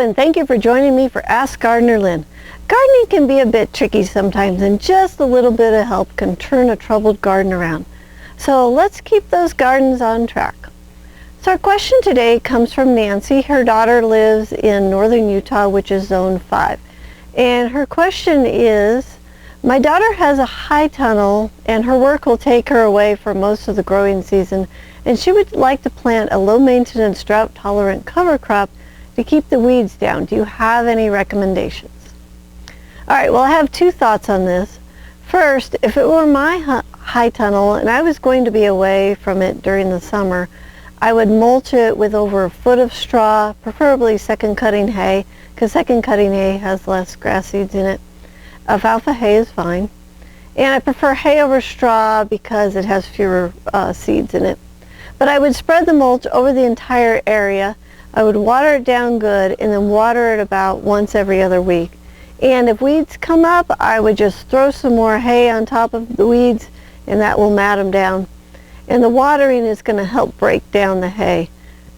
and thank you for joining me for Ask Gardener Lynn. Gardening can be a bit tricky sometimes, and just a little bit of help can turn a troubled garden around. So let's keep those gardens on track. So our question today comes from Nancy. Her daughter lives in northern Utah, which is zone 5. And her question is, my daughter has a high tunnel and her work will take her away for most of the growing season, and she would like to plant a low maintenance drought tolerant cover crop to keep the weeds down. Do you have any recommendations? All right, well, I have two thoughts on this. First, if it were my high tunnel and I was going to be away from it during the summer, I would mulch it with over a foot of straw, preferably second cutting hay, because second cutting hay has less grass seeds in it. Alfalfa hay is fine. And I prefer hay over straw because it has fewer seeds in it. But I would spread the mulch over the entire area. I would water it down good and then water it about once every other week. And if weeds come up, I would just throw some more hay on top of the weeds and that will mat them down. And the watering is going to help break down the hay.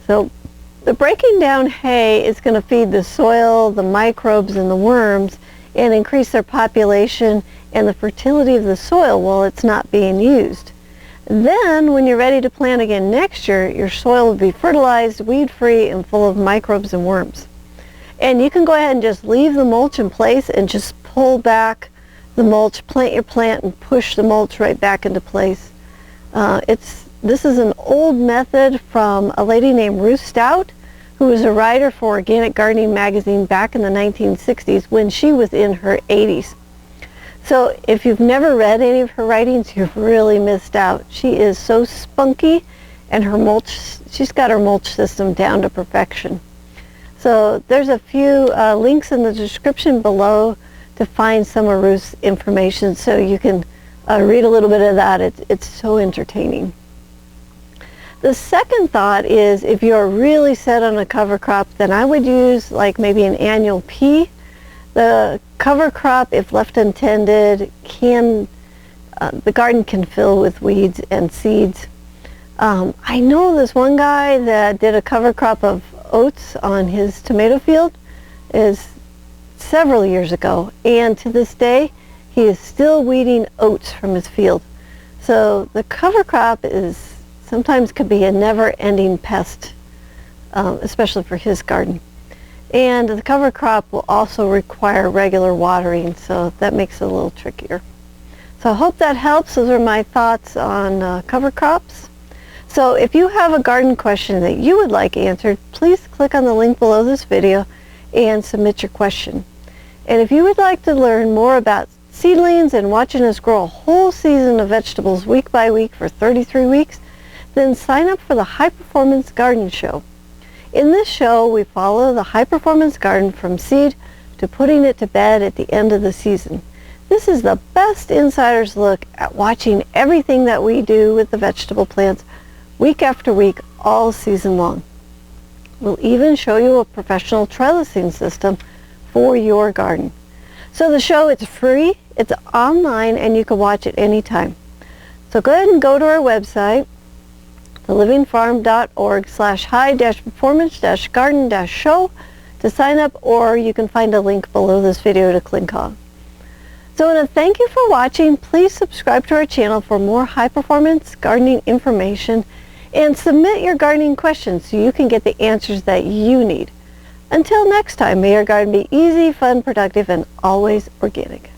So the breaking down hay is going to feed the soil, the microbes, and the worms and increase their population and the fertility of the soil while it's not being used. Then, when you're ready to plant again next year, your soil will be fertilized, weed-free, and full of microbes and worms. And you can go ahead and just leave the mulch in place and just pull back the mulch, plant your plant, and push the mulch right back into place. This is an old method from a lady named Ruth Stout, who was a writer for Organic Gardening magazine back in the 1960s when she was in her 80s. So if you've never read any of her writings, you've really missed out. She is so spunky, and she's got her mulch system down to perfection. So there's a few links in the description below to find some of Ruth's information so you can read a little bit of that. It's so entertaining. The second thought is, if you're really set on a cover crop, then I would use like maybe an annual pea. The cover crop, if left untended, the garden can fill with weeds and seeds. I know this one guy that did a cover crop of oats on his tomato field several years ago, and to this day he is still weeding oats from his field. So the cover crop sometimes could be a never-ending pest, especially for his garden. And the cover crop will also require regular watering, so that makes it a little trickier. So I hope that helps. Those are my thoughts on cover crops. So if you have a garden question that you would like answered, please click on the link below this video and submit your question. And if you would like to learn more about seedlings and watching us grow a whole season of vegetables week by week for 33 weeks, then sign up for the High Performance Garden Show. In this show, we follow the high-performance garden from seed to putting it to bed at the end of the season. This is the best insider's look at watching everything that we do with the vegetable plants week after week, all season long. We'll even show you a professional trellising system for your garden. So the show, it's free, it's online, and you can watch it anytime. So go ahead and go to our website, thelivingfarm.org/high-performance-garden-show to sign up, or you can find a link below this video to click on. So I want to thank you for watching. Please subscribe to our channel for more high-performance gardening information and submit your gardening questions so you can get the answers that you need. Until next time, may your garden be easy, fun, productive, and always organic.